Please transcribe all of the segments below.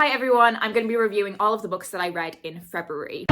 Hi everyone, I'm going to be reviewing all of the books that I read in February.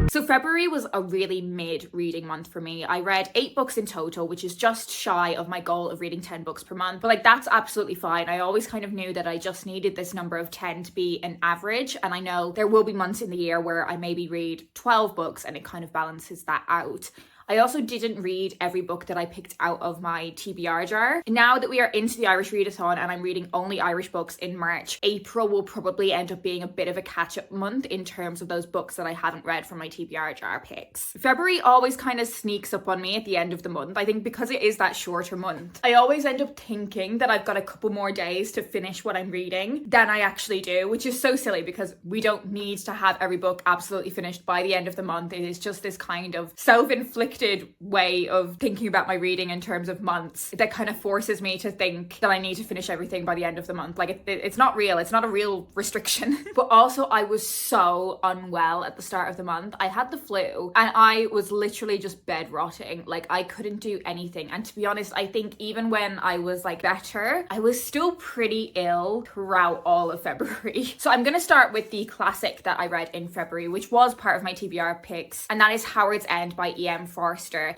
So February was a really mid-reading month for me. I read 8 books in total, which is just shy of my goal of reading 10 books per month. But like, that's absolutely fine. I always kind of knew that I just needed this number of 10 to be an average. And I know there will be months in the year where I maybe read 12 books and it kind of balances that out. I also didn't read every book that I picked out of my TBR jar. Now that we are into the Irish Readathon and I'm reading only Irish books in March, April will probably end up being a bit of a catch-up month in terms of those books that I haven't read from my TBR jar picks. February always kind of sneaks up on me at the end of the month. I think because it is that shorter month, I always end up thinking that I've got a couple more days to finish what I'm reading than I actually do, which is so silly because we don't need to have every book absolutely finished by the end of the month. It is just this kind of self-inflicted way of thinking about my reading in terms of months that kind of forces me to think that I need to finish everything by the end of the month. Like it's not real. It's not a real restriction. But also I was so unwell at the start of the month. I had the flu and I was literally just bed rotting. Like I couldn't do anything. And to be honest, I think even when I was like better, I was still pretty ill throughout all of February. So I'm going to start with the classic that I read in February, which was part of my TBR picks. And that is Howard's End by E.M. Forster.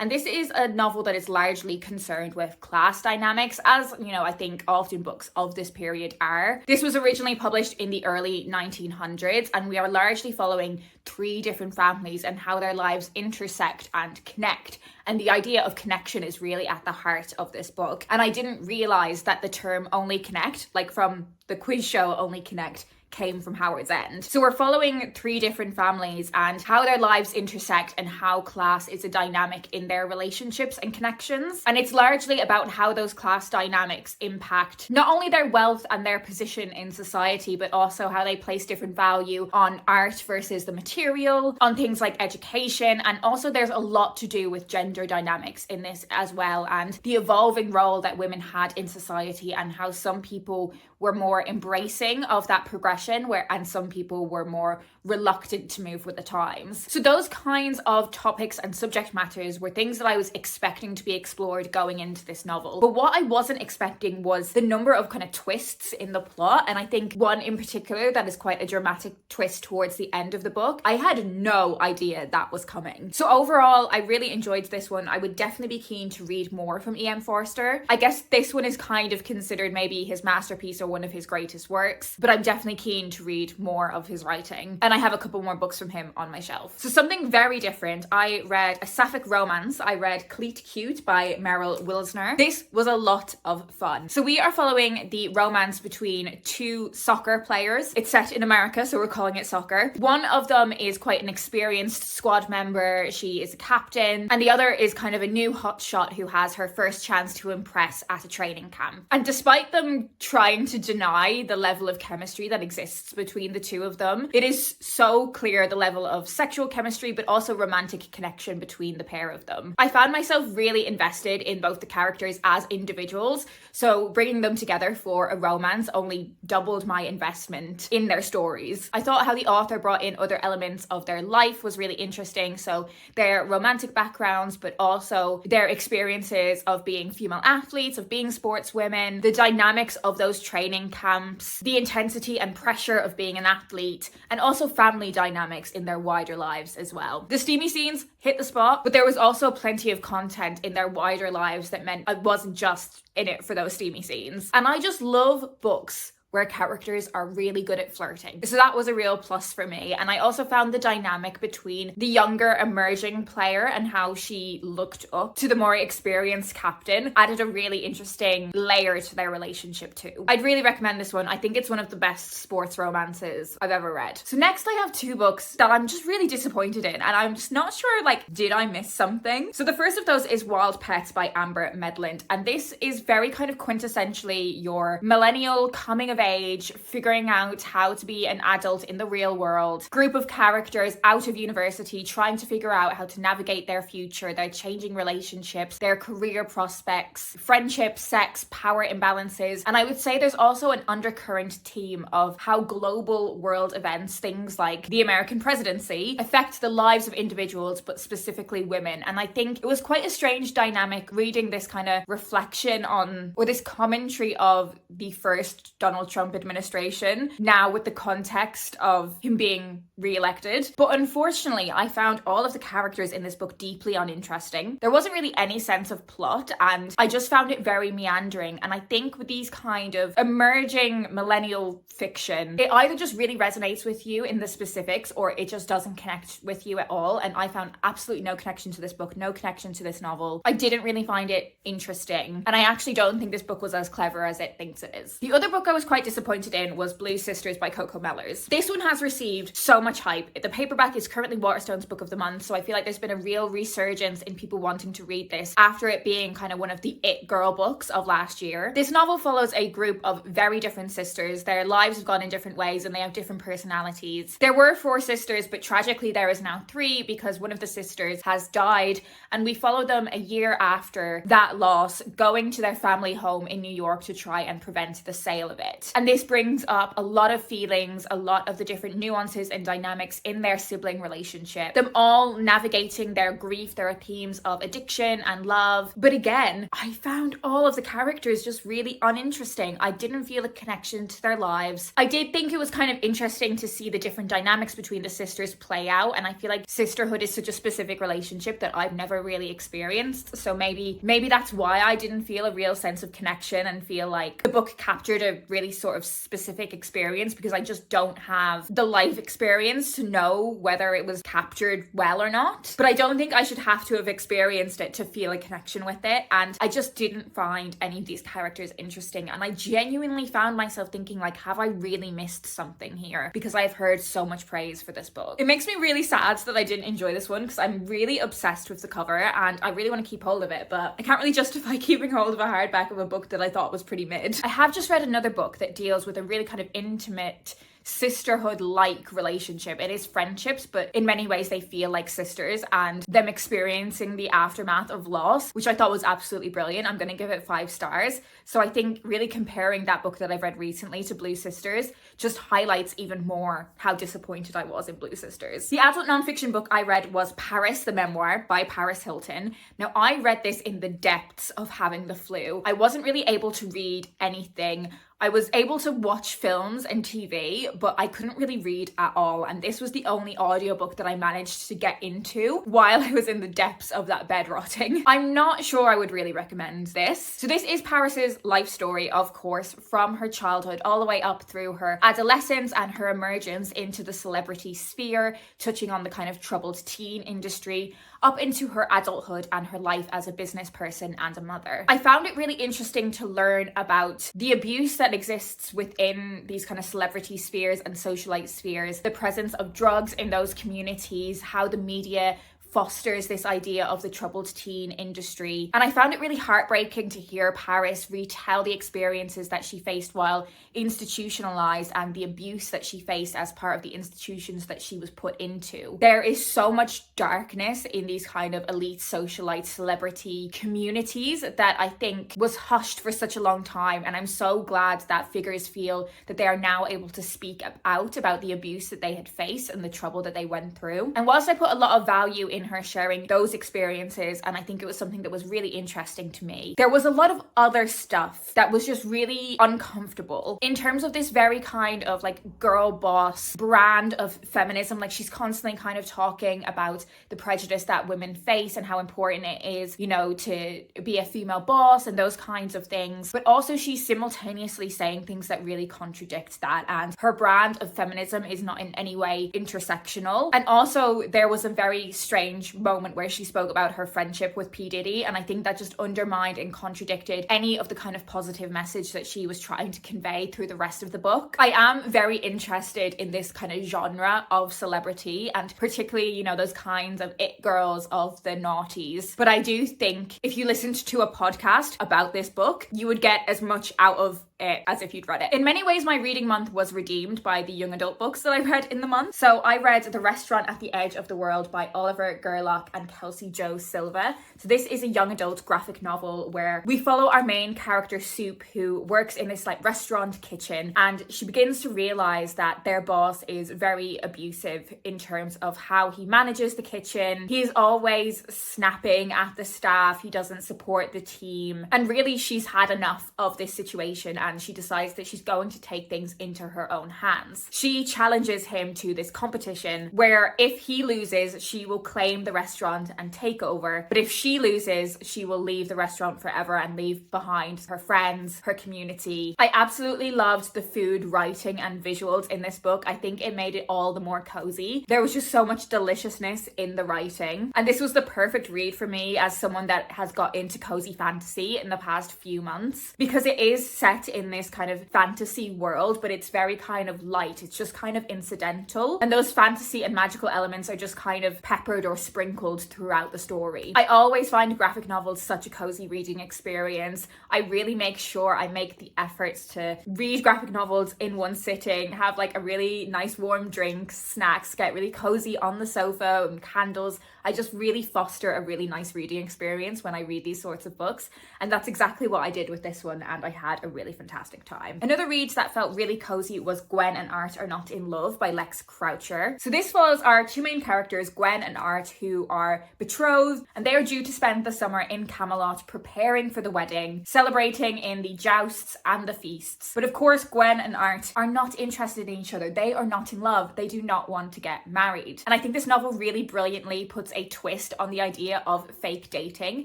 And this is a novel that is largely concerned with class dynamics, as, you know, I think often books of this period are. This was originally published in the early 1900s, and we are largely following 3 different families and how their lives intersect and connect. And the idea of connection is really at the heart of this book. And I didn't realize that the term Only Connect, like from the quiz show Only Connect, came from Howard's End. So we're following 3 different families and how their lives intersect and how class is a dynamic in their relationships and connections. And it's largely about how those class dynamics impact not only their wealth and their position in society, but also how they place different value on art versus the material, on things like education. And also there's a lot to do with gender dynamics in this as well, and the evolving role that women had in society and how some people were more embracing of that progression and some people were more reluctant to move with the times. So those kinds of topics and subject matters were things that I was expecting to be explored going into this novel. But what I wasn't expecting was the number of kind of twists in the plot. And I think one in particular that is quite a dramatic twist towards the end of the book. I had no idea that was coming. So overall, I really enjoyed this one. I would definitely be keen to read more from E.M. Forster. I guess this one is kind of considered maybe his masterpiece or one of his greatest works, but I'm definitely keen to read more of his writing. And I have a couple more books from him on my shelf. So something very different. I read a sapphic romance. I read Cleat Cute by Meryl Wilsner. This was a lot of fun. So we are following the romance between 2 soccer players. It's set in America, so we're calling it soccer. One of them is quite an experienced squad member. She is a captain. And the other is kind of a new hotshot who has her first chance to impress at a training camp. And despite them trying to deny the level of chemistry that exists between the 2 of them, it is so clear the level of sexual chemistry but also romantic connection between the pair of them. I found myself really invested in both the characters as individuals, so bringing them together for a romance only doubled my investment in their stories. I thought how the author brought in other elements of their life was really interesting, so their romantic backgrounds but also their experiences of being female athletes, of being sportswomen, the dynamics of those training camps, the intensity and pressure of being an athlete, and also family dynamics in their wider lives as well. The steamy scenes hit the spot, but there was also plenty of content in their wider lives that meant I wasn't just in it for those steamy scenes. And I just love books where characters are really good at flirting. So that was a real plus for me. And I also found the dynamic between the younger emerging player and how she looked up to the more experienced captain added a really interesting layer to their relationship too. I'd really recommend this one. I think it's one of the best sports romances I've ever read. So next I have 2 books that I'm just really disappointed in, and I'm just not sure, like, did I miss something? So the first of those is Wild Pets by Amber Medland. And this is very kind of quintessentially your millennial coming of age, figuring out how to be an adult in the real world. Group of characters out of university trying to figure out how to navigate their future, their changing relationships, their career prospects, friendship, sex, power imbalances. And I would say there's also an undercurrent theme of how global world events, things like the American presidency, affect the lives of individuals, but specifically women. And I think it was quite a strange dynamic reading this kind of reflection on, or this commentary of the first Donald Trump administration, now with the context of him being re-elected. But unfortunately, I found all of the characters in this book deeply uninteresting. There wasn't really any sense of plot, and I just found it very meandering. And I think with these kind of emerging millennial fiction, it either just really resonates with you in the specifics, or it just doesn't connect with you at all. And I found absolutely no connection to this book, no connection to this novel. I didn't really find it interesting, and I actually don't think this book was as clever as it thinks it is. The other book I was quite disappointed in was Blue Sisters by Coco Mellors. This one has received so much hype. The paperback is currently Waterstone's book of the month, so I feel like there's been a real resurgence in people wanting to read this after it being kind of one of the it girl books of last year. This novel follows a group of very different sisters. Their lives have gone in different ways and they have different personalities. There were 4 sisters, but tragically there is now 3 because one of the sisters has died, and we follow them a year after that loss, going to their family home in New York to try and prevent the sale of it. And this brings up a lot of feelings, a lot of the different nuances and dynamics in their sibling relationship, them all navigating their grief. There are themes of addiction and love. But again, I found all of the characters just really uninteresting. I didn't feel a connection to their lives. I did think it was kind of interesting to see the different dynamics between the sisters play out, and I feel like sisterhood is such a specific relationship that I've never really experienced. So maybe that's why I didn't feel a real sense of connection and feel like the book captured a really sort of specific experience, because I just don't have the life experience to know whether it was captured well or not. But I don't think I should have to have experienced it to feel a connection with it, and I just didn't find any of these characters interesting. And I genuinely found myself thinking, like, have I really missed something here? Because I've heard so much praise for this book. It makes me really sad that I didn't enjoy this one, because I'm really obsessed with the cover and I really want to keep hold of it, but I can't really justify keeping hold of a hardback of a book that I thought was pretty mid. I have just read another book that deals with a really kind of intimate sisterhood-like relationship. It is friendships, but in many ways they feel like sisters, and them experiencing the aftermath of loss, which I thought was absolutely brilliant. I'm going to give it 5 stars. So I think really comparing that book that I've read recently to Blue Sisters just highlights even more how disappointed I was in Blue Sisters. The adult nonfiction book I read was Paris, the Memoir by Paris Hilton. Now, I read this in the depths of having the flu. I wasn't really able to read anything. I was able to watch films and TV, but I couldn't really read at all. And this was the only audiobook that I managed to get into while I was in the depths of that bed rotting. I'm not sure I would really recommend this. So this is Paris's life story, of course, from her childhood all the way up through her adolescence and her emergence into the celebrity sphere, touching on the kind of troubled teen industry, up into her adulthood and her life as a business person and a mother. I found it really interesting to learn about the abuse that exists within these kind of celebrity spheres and socialite spheres, the presence of drugs in those communities, how the media fosters this idea of the troubled teen industry. And I found it really heartbreaking to hear Paris retell the experiences that she faced while institutionalized and the abuse that she faced as part of the institutions that she was put into. There is so much darkness in these kind of elite socialite celebrity communities that I think was hushed for such a long time. And I'm so glad that figures feel that they are now able to speak out about the abuse that they had faced and the trouble that they went through. And whilst I put a lot of value in her sharing those experiences, and I think it was something that was really interesting to me, there was a lot of other stuff that was just really uncomfortable in terms of this very kind of like girl boss brand of feminism. Like, she's constantly kind of talking about the prejudice that women face and how important it is, you know, to be a female boss and those kinds of things. But also she's simultaneously saying things that really contradict that, and her brand of feminism is not in any way intersectional. And also there was a very strange moment where she spoke about her friendship with P. Diddy, and I think that just undermined and contradicted any of the kind of positive message that she was trying to convey through the rest of the book. I am very interested in this kind of genre of celebrity, and particularly, you know, those kinds of it girls of the noughties. But I do think if you listened to a podcast about this book, you would get as much out of it as if you'd read it. In many ways, my reading month was redeemed by the young adult books that I read in the month. So I read The Restaurant at the Edge of the World by Oliver Gerlach and Kelsey Jo Silva. So this is a young adult graphic novel where we follow our main character Soup, who works in this like restaurant kitchen, and she begins to realize that their boss is very abusive in terms of how he manages the kitchen. He's always snapping at the staff, he doesn't support the team, and really she's had enough of this situation and she decides that she's going to take things into her own hands. She challenges him to this competition where if he loses, she will claim the restaurant and take over, but if she loses, she will leave the restaurant forever and leave behind her friends, her community. I absolutely loved the food, writing and visuals in this book. I think it made it all the more cozy. There was just so much deliciousness in the writing, and this was the perfect read for me as someone that has got into cozy fantasy in the past few months, because it is set in this kind of fantasy world, but it's very kind of light. It's just kind of incidental, and those fantasy and magical elements are just kind of peppered or sprinkled throughout the story. I always find graphic novels such a cozy reading experience. I really make sure I make the efforts to read graphic novels in one sitting, have like a really nice warm drink, snacks, get really cozy on the sofa and candles. I just really foster a really nice reading experience when I read these sorts of books, and that's exactly what I did with this one, and I had a really fantastic time. Another read that felt really cozy was Gwen and Art Are Not in Love by Lex Croucher. So this follows our two main characters, Gwen and Art, who are betrothed, and they are due to spend the summer in Camelot preparing for the wedding, celebrating in the jousts and the feasts. But of course, Gwen and Art are not interested in each other. They are not in love. They do not want to get married. And I think this novel really brilliantly puts a twist on the idea of fake dating,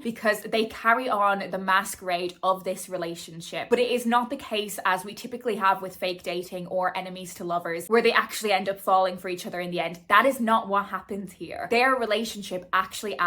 because they carry on the masquerade of this relationship. But it is not the case as we typically have with fake dating or enemies to lovers, where they actually end up falling for each other in the end. That is not what happens here. Their relationship actually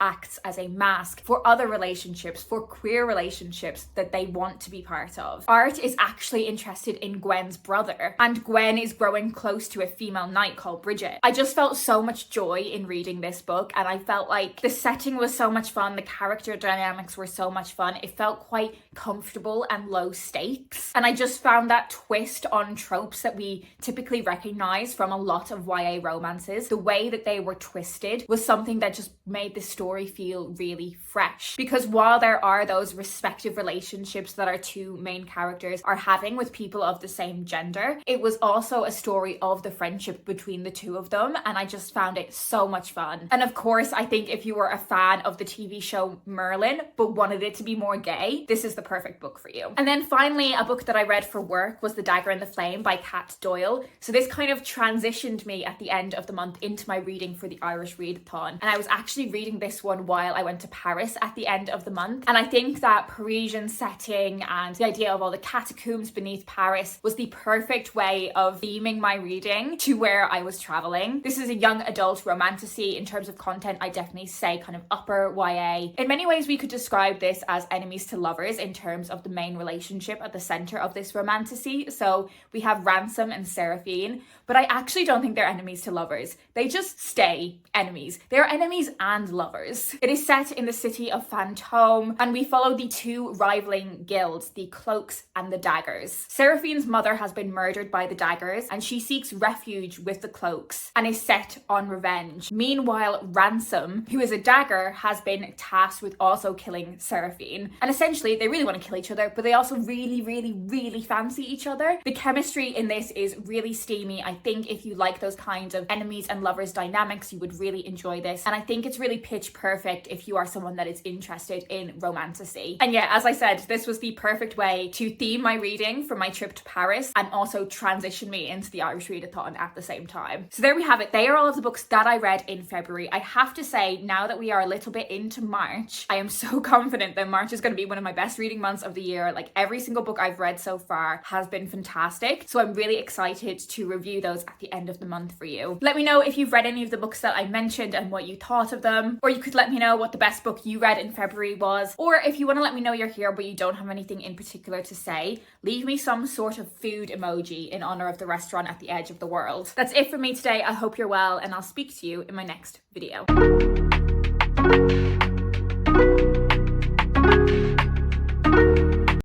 acts as a mask for other relationships, for queer relationships that they want to be part of. Art is actually interested in Gwen's brother, and Gwen is growing close to a female knight called Bridget. I just felt so much joy in reading this book, and I felt like the setting was so much fun, the character dynamics were so much fun. It felt quite comfortable and low stakes, and I just found that twist on tropes that we typically recognize from a lot of YA romances. The way that they were twisted was something that just made the story feel really fresh, because while there are those respective relationships that our two main characters are having with people of the same gender, it was also a story of the friendship between the two of them, and I just found it so much fun. And of course, I think if you were a fan of the TV show Merlin but wanted it to be more gay, this is the perfect book for you. And then finally, a book that I read for work was The Dagger and the Flame by Kat Doyle. So this kind of transitioned me at the end of the month into my reading for the Irish Readathon, and I was actually reading this one while I went to Paris at the end of the month, and I think that Parisian setting and the idea of all the catacombs beneath Paris was the perfect way of theming my reading to where I was traveling. This is a young adult romantasy. In terms of content, I definitely say kind of upper YA. In many ways, we could describe this as enemies to lovers in terms of the main relationship at the center of this romantasy. So we have Ransom and Seraphine, but I actually don't think they're enemies to lovers. They just stay enemies. They're enemies and lovers. It is set in the city of Fantôme, and we follow the two rivaling guilds, the Cloaks and the Daggers. Seraphine's mother has been murdered by the Daggers, and she seeks refuge with the Cloaks and is set on revenge. Meanwhile, Ransom, who is a dagger, has been tasked with also killing Seraphine. And essentially, they really want to kill each other, but they also really, really, really fancy each other. The chemistry in this is really steamy. I think if you like those kinds of enemies and lovers dynamics, you would really enjoy this. And I think it's really pitch perfect if you are someone that is interested in romantasy. And yeah, as I said, this was the perfect way to theme my reading for my trip to Paris and also transition me into the Irish Readathon at the same time. So there we have it. They are all of the books that I read in February. I have to say, now that we are a little bit into March, I am so confident that March is going to be one of my best reading months of the year. Like, every single book I've read so far has been fantastic. So I'm really excited to review those at the end of the month for you. Let me know if you've read any of the books that I mentioned and what you thought of them, or you could let me know what the best book you read in February was, or if you want to let me know you're here but you don't have anything in particular to say, leave me some sort of food emoji in honor of The Restaurant at the Edge of the World. That's it for me today. I hope you're well, and I'll speak to you in my next video.